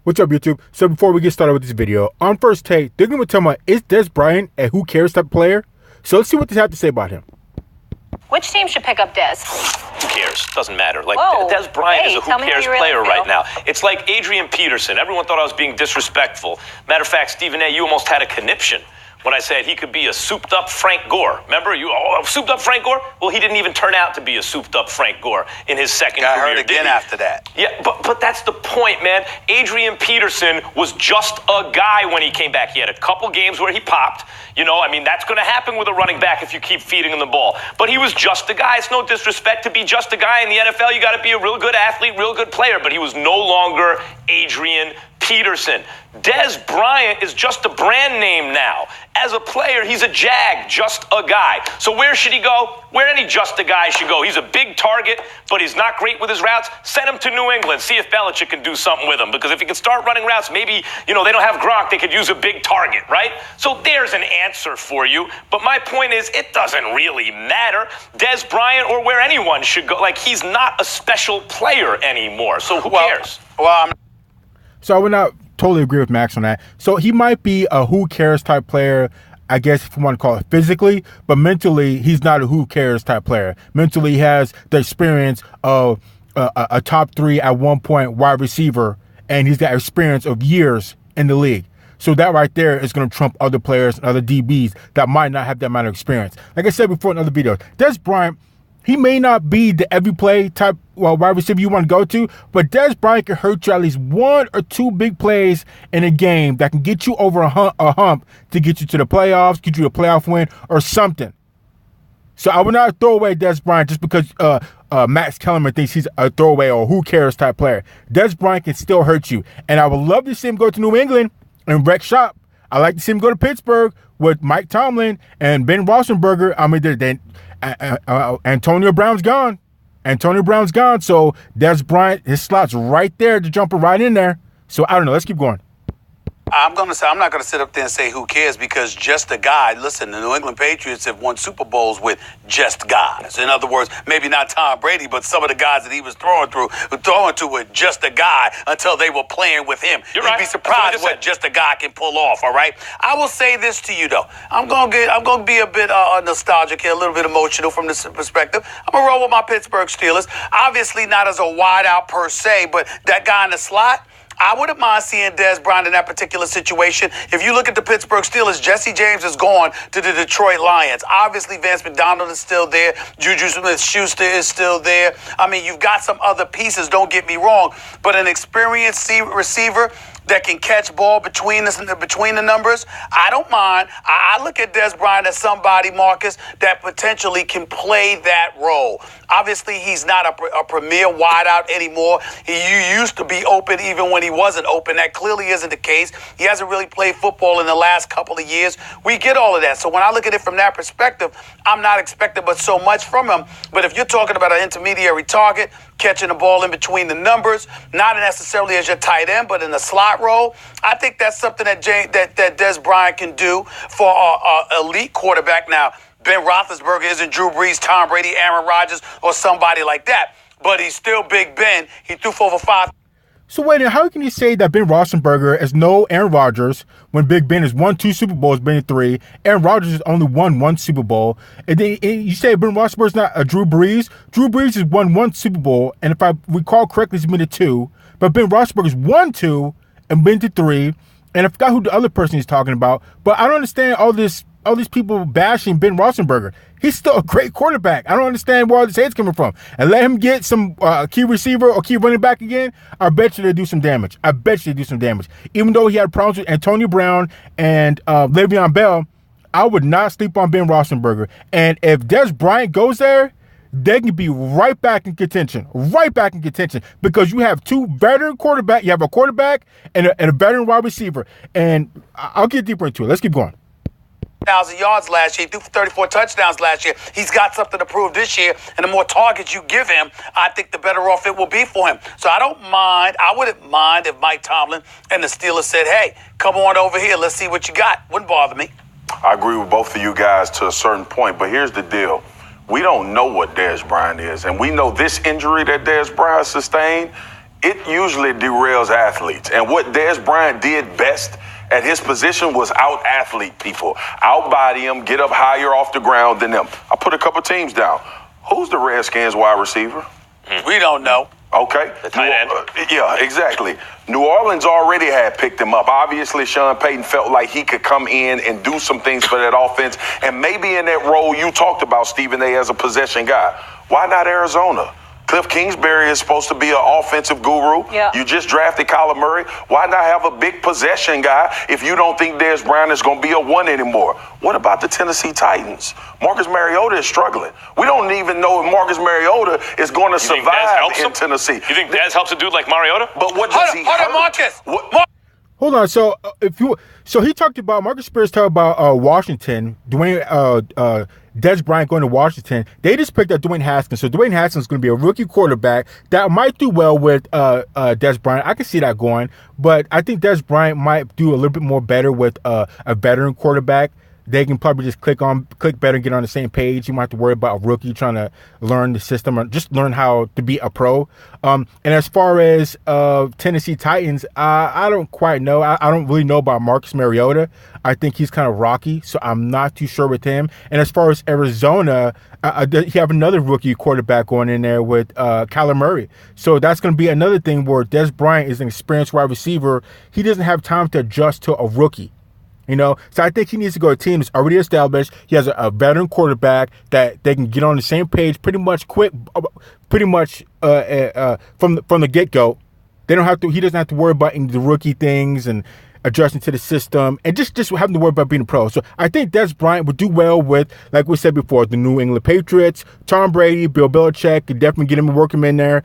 What's up, YouTube? So before we get started with this video, on first take, they're going to tell me, is Dez Bryant a who cares type player? So let's see what they have to say about him. Which team should pick up Dez? Who cares? Doesn't matter. Like, Whoa. Dez Bryant is a who cares player really right now. It's like Adrian Peterson. Everyone thought I was being disrespectful. Matter of fact, Stephen A., you almost had a conniption when I said he could be a souped-up Frank Gore. Remember? Souped-up Frank Gore? Well, he didn't even turn out to be a souped-up Frank Gore in his second career. Got hurt again after that. Yeah, but that's the point, man. Adrian Peterson was just a guy when he came back. He had a couple games where he popped. You know, I mean, that's going to happen with a running back if you keep feeding him the ball. But he was just a guy. It's no disrespect to be just a guy in the NFL. You got to be a real good athlete, real good player. But he was no longer Adrian Peterson. Dez Bryant is just a brand name now. As a player, he's a jag, just a guy. So where should he go? Where any just a guy should go. He's a big target, but he's not great with his routes. Send him to New England. See if Belichick can do something with him. Because if he can start running routes, maybe, they don't have Gronk. They could use a big target, right? So there's an answer for you. But my point is, it doesn't really matter. Dez Bryant or where anyone should go. Like, he's not a special player anymore. So who cares? So I would not totally agree with Max on that. So he might be a who cares type player, I guess if you want to call it physically, but mentally he's not a who cares type player. Mentally he has the experience of a top 3 at one point wide receiver, and he's got experience of years in the league. So that right there is going to trump other players and other DBs that might not have that amount of experience. Like I said before in other videos, Dez Bryant, he may not be the every play type wide receiver you want to go to, but Dez Bryant can hurt you at least 1 or 2 big plays in a game that can get you over a hump to get you to the playoffs, get you a playoff win or something. So I would not throw away Dez Bryant just because Max Kellerman thinks he's a throwaway or who cares type player. Dez Bryant can still hurt you. And I would love to see him go to New England and wreck shop. I like to see him go to Pittsburgh with Mike Tomlin and Ben Roethlisberger. I mean, Antonio Brown's gone. So Dez Bryant, his slot's right there to jump right in there. So I don't know. Let's keep going. I'm not going to sit up there and say who cares, because just a guy. Listen, the New England Patriots have won Super Bowls with just guys. In other words, maybe not Tom Brady, but some of the guys that he was throwing to were just a guy until they were playing with him. You're You'd right. be surprised what just a guy can pull off. All right. I will say this to you though. I'm going to be a bit nostalgic here, a little bit emotional from this perspective. I'm going to roll with my Pittsburgh Steelers. Obviously not as a wide out per se, but that guy in the slot, I wouldn't mind seeing Dez Bryant in that particular situation. If you look at the Pittsburgh Steelers, Jesse James is gone to the Detroit Lions. Obviously, Vance McDonald is still there. Juju Smith-Schuster is still there. I mean, you've got some other pieces, don't get me wrong, but an experienced receiver that can catch ball between the numbers, I don't mind. I look at Dez Bryant as somebody, Marcus, that potentially can play that role. Obviously, he's not a premier wideout anymore. He used to be open even when he wasn't open. That clearly isn't the case. He hasn't really played football in the last couple of years. We get all of that. So when I look at it from that perspective, I'm not expecting but so much from him. But if you're talking about an intermediary target, catching the ball in between the numbers, not necessarily as your tight end, but in the slot role, I think that's something that Dez Bryant can do for an elite quarterback. Now, Ben Roethlisberger isn't Drew Brees, Tom Brady, Aaron Rodgers, or somebody like that, but he's still Big Ben. He threw for over 5. So wait a minute, how can you say that Ben Roethlisberger is no Aaron Rodgers when Big Ben has won 2 Super Bowls, been in 3? Aaron Rodgers has only won 1 Super Bowl. And then you say Ben Roethlisberger is not a Drew Brees? Drew Brees has won 1 Super Bowl, and if I recall correctly, he's been to 2. But Ben Roethlisberger's won 2 and been to 3. And I forgot who the other person he's talking about. But I don't understand all these people bashing Ben Roethlisberger. He's still a great quarterback. I don't understand where all this hate's coming from. And let him get some key receiver or key running back again, I bet you they do some damage. Even though he had problems with Antonio Brown and Le'Veon Bell, I would not sleep on Ben Roethlisberger. And if Dez Bryant goes there, they can be right back in contention, because you have 2 veteran quarterbacks. You have a quarterback and a veteran wide receiver. And I'll get deeper into it. Let's keep going. 1,000 yards last year. He threw for 34 touchdowns last year. He's got something to prove this year, and the more targets you give him, I think the better off it will be for him. So I wouldn't mind if Mike Tomlin and the Steelers said, hey, come on over here, let's see what you got. Wouldn't bother me. I agree with both of you guys to a certain point, but here's the deal. We don't know what Dez Bryant is, and we know this injury that Dez Bryant sustained it usually derails athletes. And what Dez Bryant did best at his position was out-athlete people. Out-body them, get up higher off the ground than them. I put a couple teams down. Who's the Redskins wide receiver? We don't know. Okay. The tight end. Yeah, exactly. New Orleans already had picked him up. Obviously, Sean Payton felt like he could come in and do some things for that offense. And maybe in that role you talked about, Stephen A., as a possession guy. Why not Arizona? Cliff Kingsbury is supposed to be an offensive guru. Yeah. You just drafted Kyler Murray. Why not have a big possession guy if you don't think Dez Bryant is going to be a one anymore? What about the Tennessee Titans? Marcus Mariota is struggling. We don't even know if Marcus Mariota is going to survive in Tennessee. You think Dez helps a dude like Mariota? But what does he Hold on, hurt? Marcus. Hold on. So he talked about Marcus Spears talked about Washington, Dez Bryant going to Washington. They just picked up Dwayne Haskins. So Dwayne Haskins is going to be a rookie quarterback that might do well with Dez Bryant. I can see that going, but I think Dez Bryant might do a little bit more better with a veteran quarterback. They can probably just click better and get on the same page. You might have to worry about a rookie trying to learn the system or just learn how to be a pro. And as far as Tennessee Titans, I don't quite know. I don't really know about Marcus Mariota. I think he's kind of rocky, so I'm not too sure with him. And as far as Arizona, you have another rookie quarterback going in there with Kyler Murray. So that's going to be another thing where Dez Bryant is an experienced wide receiver. He doesn't have time to adjust to a rookie. So I think he needs to go to a team that's already established. He has a veteran quarterback that they can get on the same page pretty much from the get-go. They don't have to. He doesn't have to worry about the rookie things and adjusting to the system and just having to worry about being a pro. So I think Dez Bryant would do well with, like we said before, the New England Patriots, Tom Brady, Bill Belichick, could definitely get him and work him in there.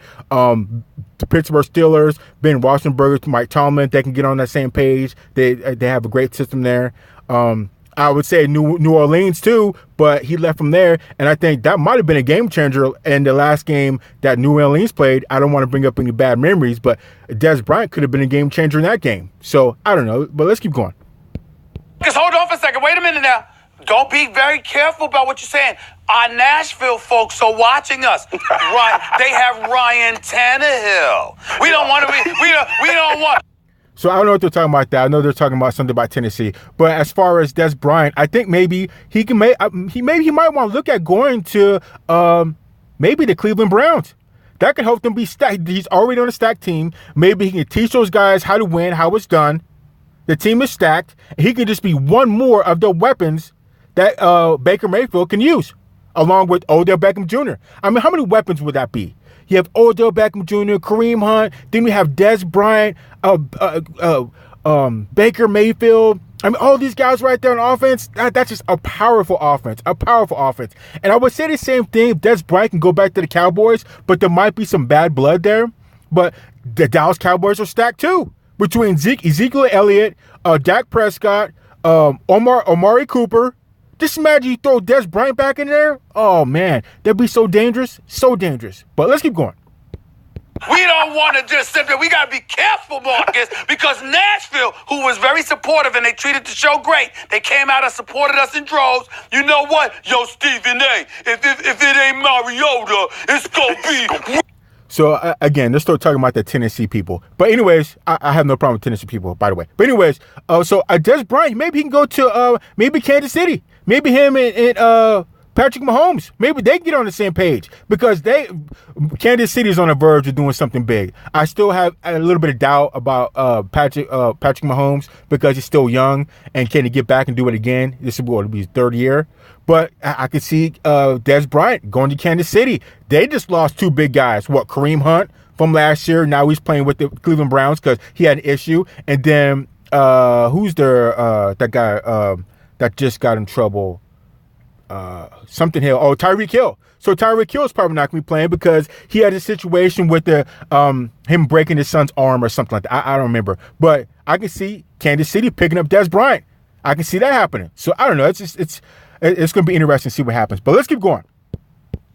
The Pittsburgh Steelers, Ben Roethlisberger, Mike Tomlin, they can get on that same page. They have a great system there. I would say New Orleans too, but he left from there, and I think that might have been a game changer in the last game that New Orleans played. I don't want to bring up any bad memories, but Dez Bryant could have been a game changer in that game. So I don't know, but let's keep going. Just hold on for a second. Wait a minute now. Don't be very careful about what you're saying. Our Nashville folks are watching us. Right? They have Ryan Tannehill. We don't want to be. We don't want. So I don't know what they're talking about that. I know they're talking about something about Tennessee. But as far as Dez Bryant, I think maybe he might want to look at going to maybe the Cleveland Browns. That could help them be stacked. He's already on a stacked team. Maybe he can teach those guys how to win, how it's done. The team is stacked. And he can just be one more of the weapons that Baker Mayfield can use, along with Odell Beckham Jr. I mean, how many weapons would that be? You have Odell Beckham Jr., Kareem Hunt. Then we have Dez Bryant, Baker Mayfield. I mean, all these guys right there on offense, that's just a powerful offense, And I would say the same thing if Dez Bryant can go back to the Cowboys, but there might be some bad blood there. But the Dallas Cowboys are stacked too, between Ezekiel Elliott, Dak Prescott, Amari Cooper. Just imagine you throw Dez Bryant back in there. Oh, man. That'd be so dangerous. But let's keep going. We don't want to just sit there. We got to be careful, Marcus, because Nashville, who was very supportive and they treated the show great, they came out and supported us in droves. You know what? Yo, Stephen A., if it ain't Mariota, it's going to be... So, again, they're still talking about the Tennessee people. But anyways, I have no problem with Tennessee people, by the way. But anyways, so Dez Bryant, maybe he can go to maybe Kansas City. Maybe him and Patrick Mahomes. Maybe they can get on the same page because Kansas City is on the verge of doing something big. I still have a little bit of doubt about Patrick Mahomes because he's still young and can he get back and do it again? This will be his third year. But I could see Dez Bryant going to Kansas City. They just lost two big guys. Kareem Hunt from last year. Now he's playing with the Cleveland Browns because he had an issue. And then who's that guy that just got in trouble? Something Hill. Oh, Tyreek Hill. So Tyreek Hill is probably not going to be playing because he had a situation with him breaking his son's arm or something like that. I don't remember. But I can see Kansas City picking up Dez Bryant. I can see that happening. So I don't know. It's going to be interesting to see what happens. But let's keep going.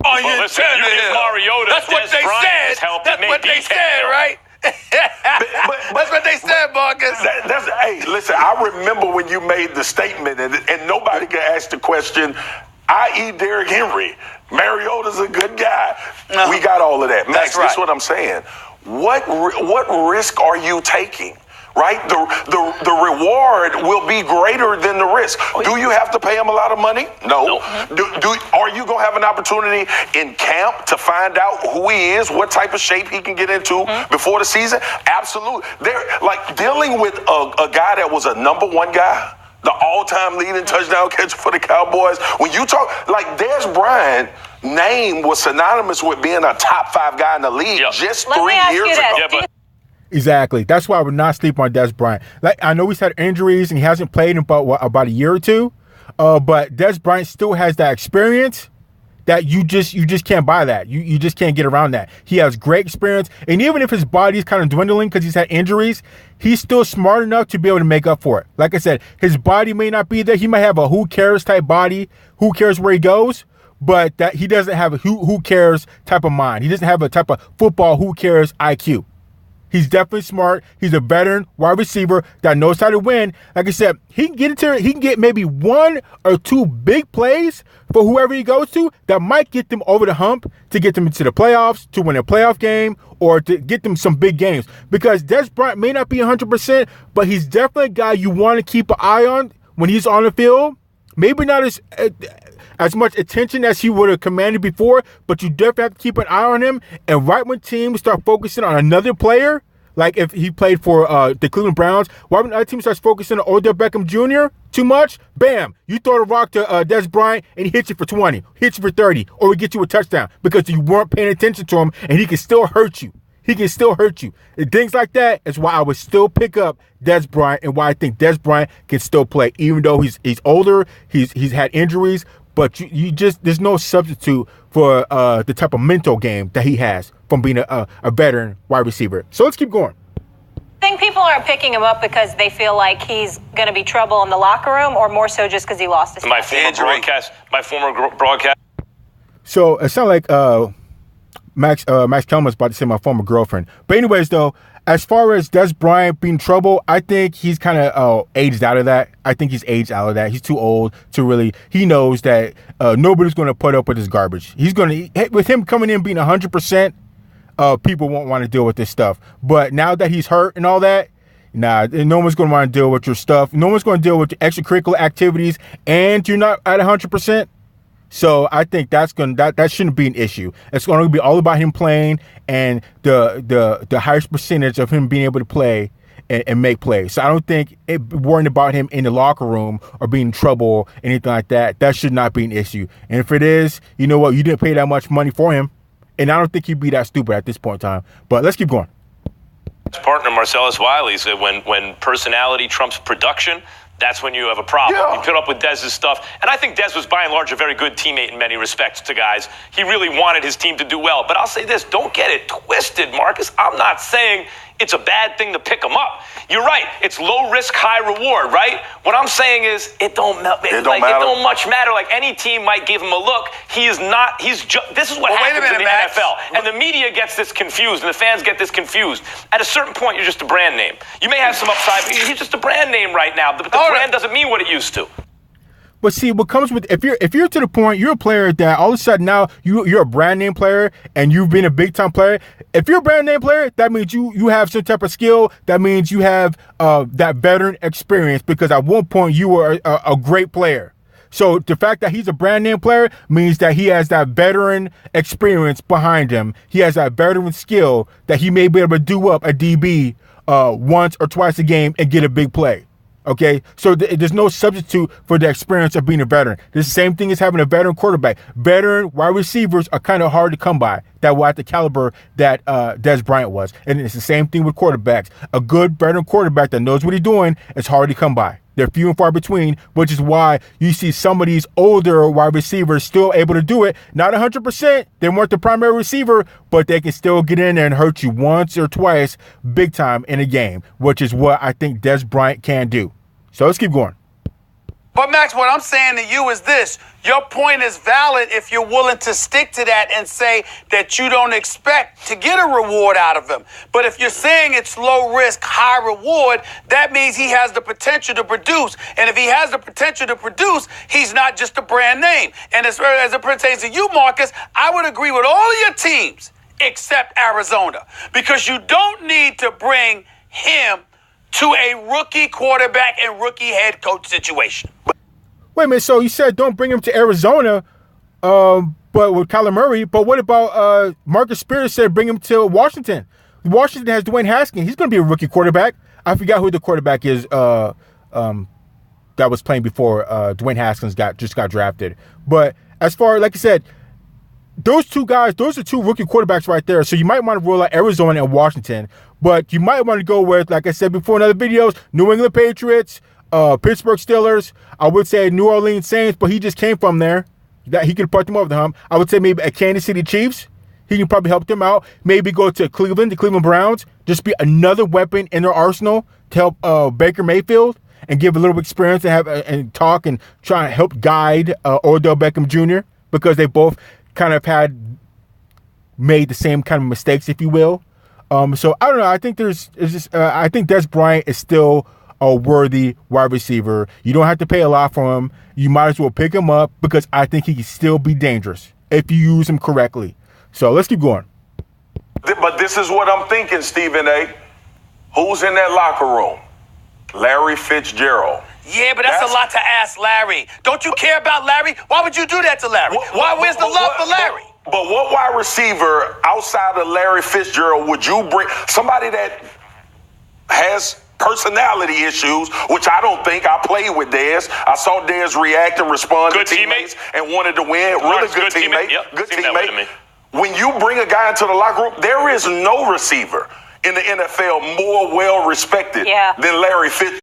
Well, listen, Mariota, that's what they said. That's what they said, right? That's what they said, Marcus. Hey, listen, I remember when you made the statement and nobody could ask the question, i.e. Derrick Henry. Mariota's a good guy. We got all of that. Max, that's right. That's what I'm saying. what risk are you taking? Right? The reward will be greater than the risk. Do you have to pay him a lot of money? No. Are you going to have an opportunity in camp to find out who he is, what type of shape he can get into before the season? Absolutely. They're like dealing with a guy that was a number one guy, the all-time leading touchdown catcher for the Cowboys. When you talk, like Dez Bryant, name was synonymous with being a top 5 guy in the league just 3 years ago. Exactly. That's why I would not sleep on Dez Bryant. Like, I know he's had injuries and he hasn't played in about a year or two, but Dez Bryant still has that experience that you just can't buy that. You just can't get around that. He has great experience, and even if his body's kind of dwindling because he's had injuries, he's still smart enough to be able to make up for it. Like I said, his body may not be there. He might have a who cares type body, who cares where he goes, but that he doesn't have a who cares type of mind. He doesn't have a type of football who cares IQ. He's definitely smart. He's a veteran wide receiver that knows how to win. Like I said, he can get maybe 1 or 2 big plays for whoever he goes to that might get them over the hump to get them into the playoffs, to win a playoff game, or to get them some big games. Because Dez Bryant may not be 100%, but he's definitely a guy you want to keep an eye on when he's on the field. Maybe not as much attention as he would have commanded before, but you definitely have to keep an eye on him. And right when teams start focusing on another player, like if he played for the Cleveland Browns, right when other team starts focusing on Odell Beckham Jr. too much, bam, you throw the rock to Dez Bryant and he hits you for 20, hits you for 30, or he gets you a touchdown because you weren't paying attention to him, and he can still hurt you. He can still hurt you. And things like that is why I would still pick up Dez Bryant, and why I think Dez Bryant can still play, even though he's older, he's had injuries. But you just, there's no substitute for the type of mental game that he has from being a veteran wide receiver. So let's keep going. I think people aren't picking him up because they feel like he's going to be trouble in the locker room, or more so just because he lost his my former broadcast. So it sounds like Max Kellerman's about to say my former girlfriend. But anyways, though, as far as Dez Bryant being trouble, I think he's kind of aged out of that. I think he's aged out of that. He's too old to really. He knows that nobody's going to put up with his garbage. He's going to, with him coming in being 100%, people won't want to deal with this stuff. But now that he's hurt and all that, nah, no one's going to want to deal with your stuff. No one's going to deal with the extracurricular activities, and you're not at 100%. So I think that shouldn't be an issue. It's going to be all about him playing and the highest percentage of him being able to play and make plays. So I don't think worrying about him in the locker room or being in trouble or anything like that, that should not be an issue. And if it is, you know what? You didn't pay that much money for him. And I don't think he'd be that stupid at this point in time. But let's keep going. His partner, Marcellus Wiley, said when personality trumps production, that's when you have a problem. Yeah. You put up with Dez's stuff. And I think Dez was, by and large, a very good teammate in many respects to guys. He really wanted his team to do well. But I'll say this, don't get it twisted, Marcus. I'm not saying it's a bad thing to pick him up. You're right. It's low risk, high reward, right? What I'm saying is it don't much matter. Like any team might give him a look. He is not. This is what happens in the NFL. And the media gets this confused, and the fans get this confused. At a certain point, you're just a brand name. You may have some upside, but he's just a brand name right now. But the brand doesn't mean what it used to. But see, what comes with if you're to the point, you're a player that all of a sudden now you're a brand name player and you've been a big time player. If you're a brand name player, that means you have some type of skill. That means you have that veteran experience, because at one point you were a great player. So the fact that he's a brand name player means that he has that veteran experience behind him. He has that veteran skill that he may be able to do up a DB once or twice a game and get a big play. Okay, so there's no substitute for the experience of being a veteran. It's the same thing as having a veteran quarterback. Veteran wide receivers are kind of hard to come by that were at the caliber that Dez Bryant was. And it's the same thing with quarterbacks. A good veteran quarterback that knows what he's doing is hard to come by. They're few and far between, which is why you see some of these older wide receivers still able to do it. Not 100%. They weren't the primary receiver, but they can still get in there and hurt you once or twice big time in a game, which is what I think Dez Bryant can do. So let's keep going. But, Max, what I'm saying to you is this. Your point is valid if you're willing to stick to that and say that you don't expect to get a reward out of him. But if you're saying it's low risk, high reward, that means he has the potential to produce. And if he has the potential to produce, he's not just a brand name. And as it pertains to you, Marcus, I would agree with all of your teams except Arizona, because you don't need to bring him to a rookie quarterback and rookie head coach situation. Wait a minute. So you said don't bring him to Arizona, but with Kyler Murray. But what about Marcus Spears said bring him to Washington? Washington has Dwayne Haskins. He's going to be a rookie quarterback. I forgot who the quarterback is that was playing before Dwayne Haskins just got drafted. But as far, like I said, those two guys, those are two rookie quarterbacks right there. So you might want to rule out Arizona and Washington. But you might want to go with, like I said before in other videos, New England Patriots, Pittsburgh Steelers. I would say New Orleans Saints, but he just came from there. That he could put them over the hump. I would say maybe a Kansas City Chiefs. He can probably help them out. Maybe go to Cleveland, the Cleveland Browns. Just be another weapon in their arsenal to help Baker Mayfield and give a little experience and talk and try and help guide Odell Beckham Jr. because they both kind of had made the same kind of mistakes, if you will. So I don't know. I think I think Dez Bryant is still a worthy wide receiver. You don't have to pay a lot for him. You might as well pick him up because I think he can still be dangerous if you use him correctly. So let's keep going. But this is what I'm thinking, Stephen A. Who's in that locker room? Larry Fitzgerald. Yeah, but that's a lot to ask Larry. Don't you care about Larry? Why would you do that to Larry? Where's the love for Larry? But what wide receiver outside of Larry Fitzgerald would you bring? Somebody that has personality issues, which I don't think. I played with Dez. I saw Dez react and respond to teammates and wanted to win. Really good teammate. Yep. Good teammate. When you bring a guy into the locker room, there is no receiver in the NFL more well-respected than Larry Fitzgerald.